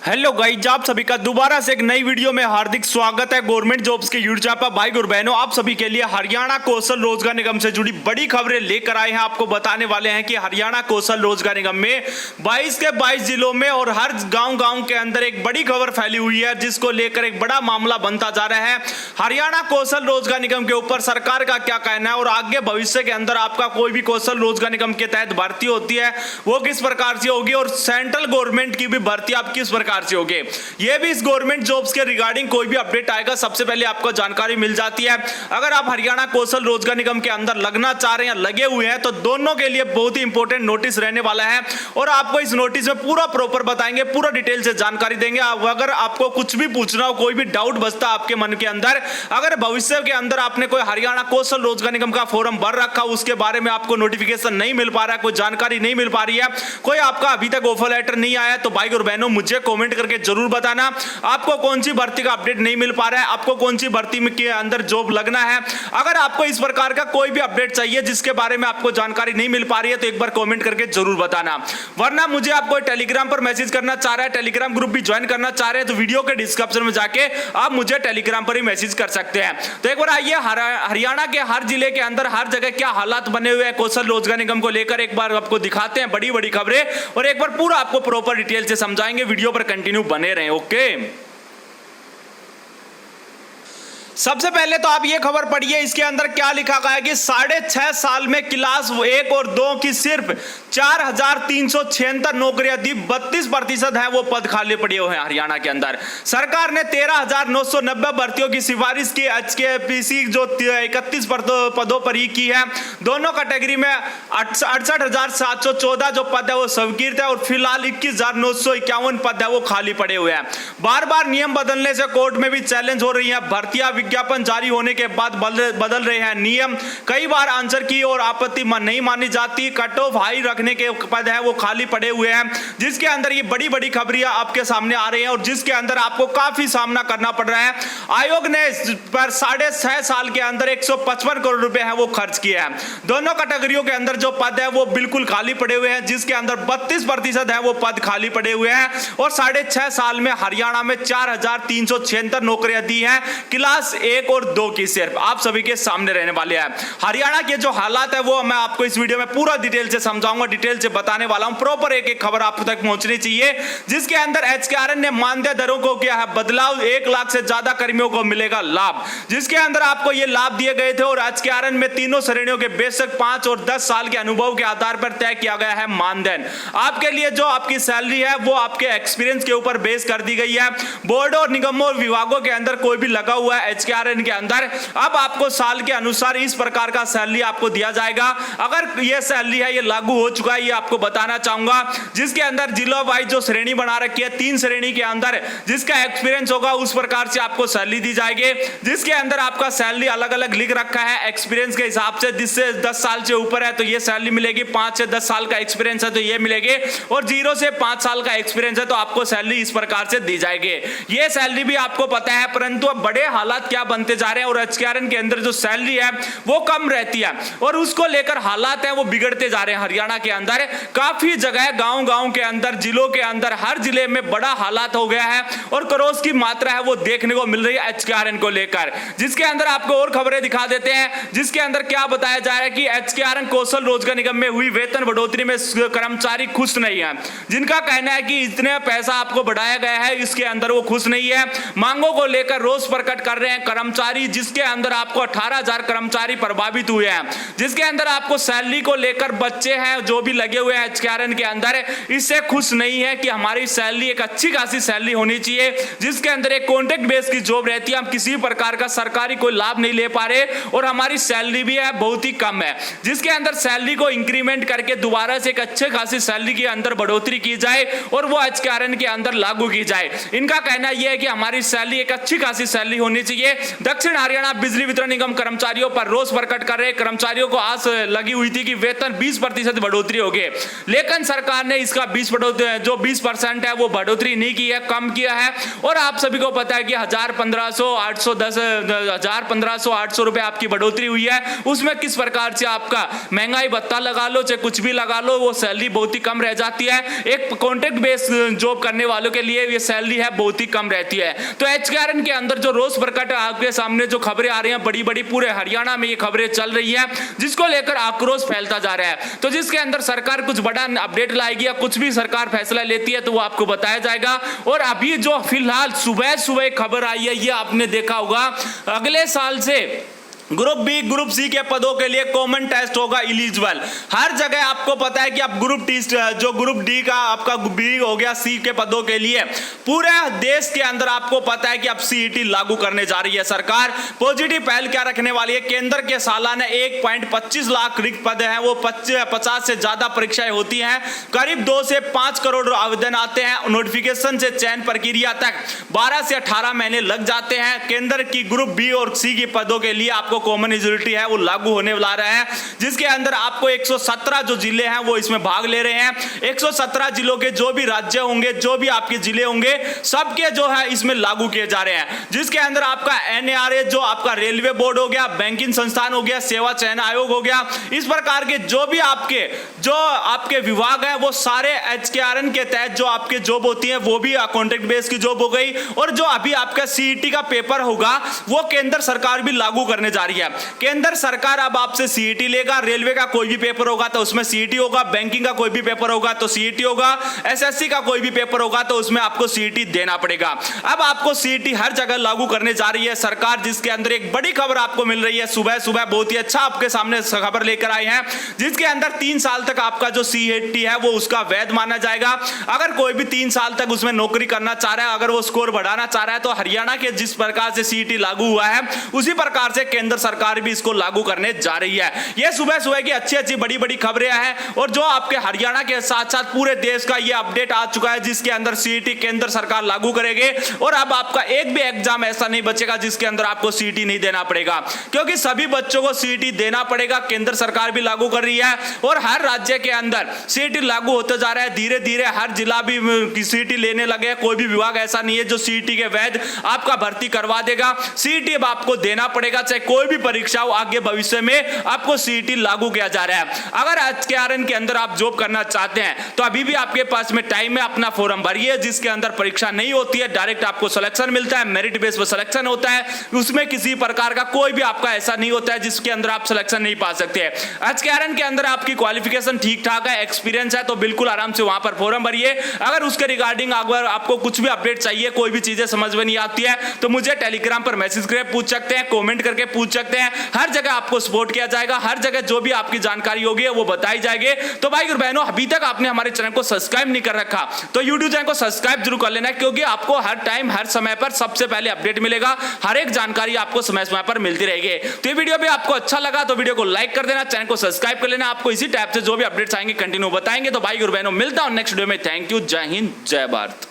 Hello guys, आप सभी का दोबारा से एक नई वीडियो में हार्दिक स्वागत है। गवर्नमेंट जॉब्स के यूट्यूब चैनल पर भाई और बहनों, आप सभी के लिए हरियाणा कौशल रोजगार निगम से जुड़ी बड़ी खबरें लेकर आए हैं। आपको बताने वाले हैं कि हरियाणा कौशल रोजगार निगम में 22 के 22 जिलों में और हर गांव के अंदर एक बड़ी खबर फैली हुई है, जिसको लेकर एक बड़ा मामला बनता जा रहा है। हरियाणा कौशल रोजगार निगम के ऊपर सरकार का क्या कहना है और आगे भविष्य के अंदर आपका कोई भी कौशल रोजगार निगम के तहत भर्ती होती है वो किस प्रकार से होगी और सेंट्रल गवर्नमेंट की भी भर्ती आप किस प्रकार से होगी, ये भी इस गवर्नमेंट जॉब्स के रिगार्डिंग कोई भी अपडेट आएगा सबसे पहले आपको जानकारी मिल जाती है। अगर आप हरियाणा कौशल रोजगार निगम के अंदर लगना चाह रहे हैं या लगे हुए हैं तो दोनों के लिए बहुत ही इंपॉर्टेंट नोटिस रहने वाला है और आपको इस नोटिस में पूरा प्रॉपर बताएंगे, पूरा डिटेल से जानकारी देंगे। अगर आपको कुछ भी पूछना हो, कोई भी डाउट बचता आपके मन के अंदर, अगर भविष्य के अंदर आपने कोई हरियाणा कौशल रोजगार निगम का फॉर्म भर रखा, उसके बारे में आपको नोटिफिकेशन नहीं मिल पा रहा है, कोई जानकारी नहीं मिल पा रही है, कोई आपका अभी तक ऑफर लेटर नहीं आया, तो भाई और बहनों मुझे कमेंट करके जरूर बताना आपको कौन सी भर्ती का अपडेट नहीं मिल पा रहा है, आपको कौन सी भर्ती में के अंदर जॉब लगना है। अगर आपको इस प्रकार का कोई भी अपडेट चाहिए जिसके बारे में आपको जानकारी नहीं मिल पा रही है तो एक बार कमेंट करके जरूर बताना। वरना मुझे आप कोई टेलीग्राम पर मैसेज करना चाह रहा है, टेलीग्राम ग्रुप भी ज्वाइन करना चाह रहे हैं तो वीडियो के डिस्क्रिप्शन में जाके आप मुझे टेलीग्राम पर ही मैसेज कर सकते हैं। तो एक बार आइए, हरियाणा के हर जिले के अंदर हर जगह क्या हालात बने हुए हैं कौशल रोजगार निगम को लेकर एक बार आपको दिखाते हैं बड़ी बड़ी खबरें और एक बार पूरा आपको प्रॉपर डिटेल से समझाएंगे। वीडियो पर कंटिन्यू बने रहें। ओके, सबसे पहले तो आप ये खबर पढ़िए, इसके अंदर क्या लिखा गया है कि 6.5 साल में क्लास 1 और 2 की सिर्फ 4,376 नौकरियां दी, 32% है वो पद खाली पड़े हुए हैं हरियाणा के अंदर। सरकार ने 13,990 भर्तियों की सिफारिश की, एचकेपीसी जो 31 पदों पर ही की है। दोनों कैटेगरी में 68,714 जो पद है वो स्वीकृत है और फिलहाल 21,951 पद है वो खाली पड़े हुए हैं। बार बार नियम बदलने से कोर्ट में भी चैलेंज हो रही है। भर्तियां विज्ञापन जारी होने के बाद बदल रहे हैं नियम, कई बार आंसर की और आपत्ति नहीं मानी जाती। कट ऑफ हाई रखने के पद है वो खाली पड़े हुए हैं, जिसके अंदर ये बड़ी बड़ी खबरियां आपके सामने आ रही हैं और जिसके अंदर आपको काफी सामना करना पड़ रहा है। आयोग ने पर 6.5 साल के अंदर 155 करोड़ रुपए है वो खर्च किए हैं। दोनों कैटेगरियों के अंदर जो पद है वो बिल्कुल खाली पड़े हुए हैं, जिसके अंदर 32% है वो पद खाली पड़े हुए हैं और 6.5 साल में हरियाणा में 4,376 नौकरियां दी हैं क्लास 1 और 2 की सिर्फ आप सभी के सामने रहने वाले हैं। हरियाणा के जो हालात है वो मैं आपको इस वीडियो में पूरा डिटेल से समझाऊंगा, डिटेल से बताने वाला हूं। प्रॉपर एक एक खबर आप तक पहुंचनी चाहिए, जिसके अंदर एचकेआरएन ने मानदेय दरों को किया है बदलाव, 1 लाख से ज्यादा कर्मियों को मिलेगा लाभ, जिसके अंदर आपको ये लाभ दिए गए थे और एचकेआरएन में तीनों श्रेणियों के बेशक 5 और 10 साल के अनुभव के आधार पर तय किया गया है मानदेय। आपके लिए जो आपकी सैलरी है वो आपके एक्सपीरियंस के ऊपर बेस कर दी गई है। बोर्ड और निगमों और विभागों के अंदर कोई भी लगा हुआ है एचकेआरएन के अंदर, अब आपको साल के अनुसार इस प्रकार का सैलरी आपको दिया जाएगा। अगर ये सैलरी है ये लागू हो चुका है ये आपको बताना चाहूंगा, जिसके अंदर जिला वाइज जो श्रेणी बना रखी है 3 श्रेणी के अंदर जिसका एक्सपीरियंस होगा उस प्रकार से आपको सैलरी दी जाएगी, जिसके अंदर आपका सैलरी अलग अलग लिख रखा है एक्सपीरियंस के हिसाब से। जिससे 10 साल से ऊपर है तो ये सैलरी मिलेगी, 5 से 10 साल का एक्सपीरियंस है तो ये मिलेगी और 0 से 5 साल का एक्सपीरियंस है तो आपको सैलरी इस प्रकार से दी जाएगी। ये सैलरी भी आपको पता है, परंतु अब बड़े हालात क्या बनते जा रहे हैं और एचकेआरएन के अंदर जो सैलरी है वो कम रहती है और उसको लेकर हालात है वो बिगड़ते जा रहे हैं। हरियाणा के अंदर काफी जगह गांव के अंदर, जिलों के अंदर, हर जिले में बड़ा हालात हो गया है और क्रॉस की मात्रा है वो देखने को मिल रही है एचकेआरएन को लेकर, जिसके अंदर आपको और खबरें दिखा देते हैं। जिसके अंदर क्या बताया जा रहा है कि एचकेआरएन कौशल रोजगार निगम में हुई वेतन बढ़ोतरी में कर्मचारी खुश नहीं है, जिनका कहना है कि इतने पैसा आपको बढ़ाया गया है इसके अंदर वो खुश नहीं है। मांगों को लेकर रोष प्रकट कर रहे हैं कर्मचारी, जिसके अंदर आपको 18,000 कर्मचारी प्रभावित हुए हैं, जिसके अंदर आपको सैलरी को लेकर बच्चे हैं जो भी लगे हुए हैं एचकेआरएन के अंदर, इससे खुश नहीं है कि हमारी सैलरी एक अच्छी खासी सैलरी होनी चाहिए, जिसके अंदर एक कॉन्ट्रैक्ट बेस की जॉब रहती है, हम किसी प्रकार का सरकारी कोई लाभ नहीं ले पा रहे और हमारी सैलरी भी है बहुत ही कम है, जिसके अंदर सैलरी को इंक्रीमेंट करके दोबारा से एक अच्छे खासी सैलरी के अंदर बढ़ोतरी की जाए और वो एचकेआरएन के अंदर लागू की जाए। इनका कहना यह है कि हमारी सैलरी एक अच्छी खासी सैलरी होनी चाहिए, दक्षिण हरियाणा बिजली वितरण निगम कर्मचारियों पर रोष प्रकट कर रहे कर्मचारियों को आस लगी हुई थी कि वेतन 20% बढ़ोतरी होगी, लेकिन सरकार ने इसका 20% है वो बढ़ोतरी नहीं की है, कम किया है। और आप सभी को पता है कि 1,1500-800 रुपए आपकी बढ़ोतरी हुई है, उसमें किस प्रकार से आपका महंगाई भत्ता लगा लो चाहे कुछ भी लगा लो, वो सैलरी बहुत ही कम रह जाती है। एक कॉन्ट्रैक्ट बेस जॉब करने वालों के लिए ये सैलरी है बहुत ही कम रहती है। तो एचकेआरएन के अंदर जो रोष प्रकट आपके सामने जो खबरें आ रही हैं बड़ी बड़ी, पूरे हरियाणा में ये खबरें चल रही हैं, जिसको लेकर आक्रोश फैलता जा रहा है। तो जिसके अंदर सरकार कुछ बड़ा अपडेट लाएगी या कुछ भी सरकार फैसला लेती है तो वो आपको बताया जाएगा। और अभी जो फिलहाल सुबह सुबह खबर आई है, ये आपने देखा होगा, अगले साल से ग्रुप बी ग्रुप सी के पदों के लिए कॉमन टेस्ट होगा एलिजिबल। हर जगह आपको पता है कि आप ग्रुप टी जो ग्रुप डी का आपका बी हो गया, सी के पदों के लिए पूरे देश के अंदर आपको पता है कि अब सीईटी लागू करने जा रही है सरकार। पॉजिटिव पहल क्या रखने वाली है, केंद्र के सालाना 1.25 लाख रिक्त पद हैं, वो 50 से ज्यादा परीक्षाएं होती हैं, करीब 2 से 5 करोड़ आवेदन आते हैं। नोटिफिकेशन से चयन प्रक्रिया तक 12 से 18 महीने लग जाते हैं। केंद्र की ग्रुप बी और सी के पदों के लिए आपको कॉमन एलिजिबिलिटी है वो लागू होने वाला रहा है, जिसके अंदर आपको 117 जो जिले हैं वो इसमें भाग ले रहे हैं। 117 जिलों के जो भी राज्य होंगे, जो भी आपके जिले होंगे, सबके जो है इसमें लागू किए जा रहे हैं। जिसके अंदर आपका एनएआरए जो आपका रेलवे बोर्ड हो गया, बैंकिंग संस्थान हो गया, सेवा चयन आयोग हो गया, इस प्रकार के जो भी आपके विभाग हैं वो सारे एचकेआरएन के तहत जो आपके जॉब होती है वो भी कॉन्ट्रैक्ट बेस की जॉब हो गई। और जो अभी आपका सीईटी का पेपर होगा वो केंद्र सरकार भी लागू करने जा रही है। केंद्र सरकार अब आपसे सीईटी लेगा, रेलवे का कोई भी पेपर होगा तो उसमें सीईटी होगा, बैंकिंग का कोई भी पेपर होगा तो सीईटी होगा, एसएससी का कोई भी पेपर होगा तो उसमें आपको सीईटी देना पड़ेगा। अब आपको सीईटी हर जगह लागू करने जा रही है सरकार, जिसके अंदर एक बड़ी खबर आपको मिल रही है। सुबह सुबह बहुत ही अच्छा आपके सामने खबर लेकर आए हैं, जिसके अंदर 3 साल तक आपका जो सीईटी है वो उसका वैध माना जाएगा। अगर कोई भी 3 साल तक उसमें नौकरी करना चाह रहा है, अगर वो स्कोर बढ़ाना चाह रहा है, तो हरियाणा के जिस प्रकार से सीईटी लागू हुआ है उसी प्रकार से केंद्र सरकार भी इसको लागू करने जा रही है। ये सुबह सुबह की अच्छी बड़ी बड़ी खबरें हैं, और जो आपके हरियाणा के साथ साथ पूरे देश का ये अपडेट आ चुका है, जिसके अंदर सीईटी केंद्र सरकार लागू करेगी। और अब आपका एक भी एग्जाम ऐसा नहीं बचेगा जिसके अंदर आपको सीईटी नहीं देना पड़ेगा, क्योंकि सभी बच्चों को सीईटी देना पड़ेगा। केंद्र सरकार भी लागू कर रही है और हर राज्य के अंदर सीईटी लागू होते जा रहा है। धीरे धीरे हर जिला भी सीईटी लेने लगे। कोई भी विभाग ऐसा नहीं है जो सीईटी के वैध आपका भर्ती करवा देगा। सीईटी अब आपको देना पड़ेगा, चाहे कोई भी परीक्षा हो, आगे भविष्य में आपको सीईटी लागू किया जा रहा है। अगर एचकेआरएन के अंदर आप जॉब करना चाहते हैं तो अभी भी आपके पास में टाइम है, अपना फॉर्म भरिए, जिसके अंदर परीक्षा नहीं होती है, डायरेक्ट आपको सिलेक्शन मिलता है, मेरिट बेस पर सिलेक्शन होता है। उसमें किसी प्रकार का कोई भी आपका ऐसा नहीं होता है जिसके अंदर आप सिलेक्शन नहीं पा सकते हैं। एचकेआरएन के अंदर आपकी क्वालिफिकेशन ठीक ठाक है, एक्सपीरियंस है, तो बिल्कुल आराम से वहां पर फॉर्म भरिए। अगर उसके रिगार्डिंग अगर आपको कुछ भी अपडेट चाहिए, कोई भी चीजें समझ में नहीं आती है, तो मुझे टेलीग्राम पर मैसेज करके पूछ सकते हैं, कमेंट करके पूछ सकते हैं। हर जगह आपको सपोर्ट किया जाएगा, हर जगह जो भी आपकी जानकारी होगी वो बताई जाएगी। तो भाई और बहनों, अभी तक आपने हमारे चैनल को सब्सक्राइब नहीं कर रखा तो YouTube चैनल को सब्सक्राइब जरूर कर लेना, क्योंकि आपको हर टाइम हर समय पर सबसे पहले अपडेट मिलेगा। हर एक जानकारी आपको समय समय पर मिलती रहेगी। तो ये वीडियो भी आपको अच्छा लगा तो वीडियो को लाइक कर देना, चैनल को सब्सक्राइब कर लेना। आपको इसी टाइप से जो भी अपडेट्स आएंगे कंटिन्यू बताएंगे। तो भाई और बहनों, मिलता हूं नेक्स्ट वीडियो में। थैंक यू, जय हिंद, जय भारत।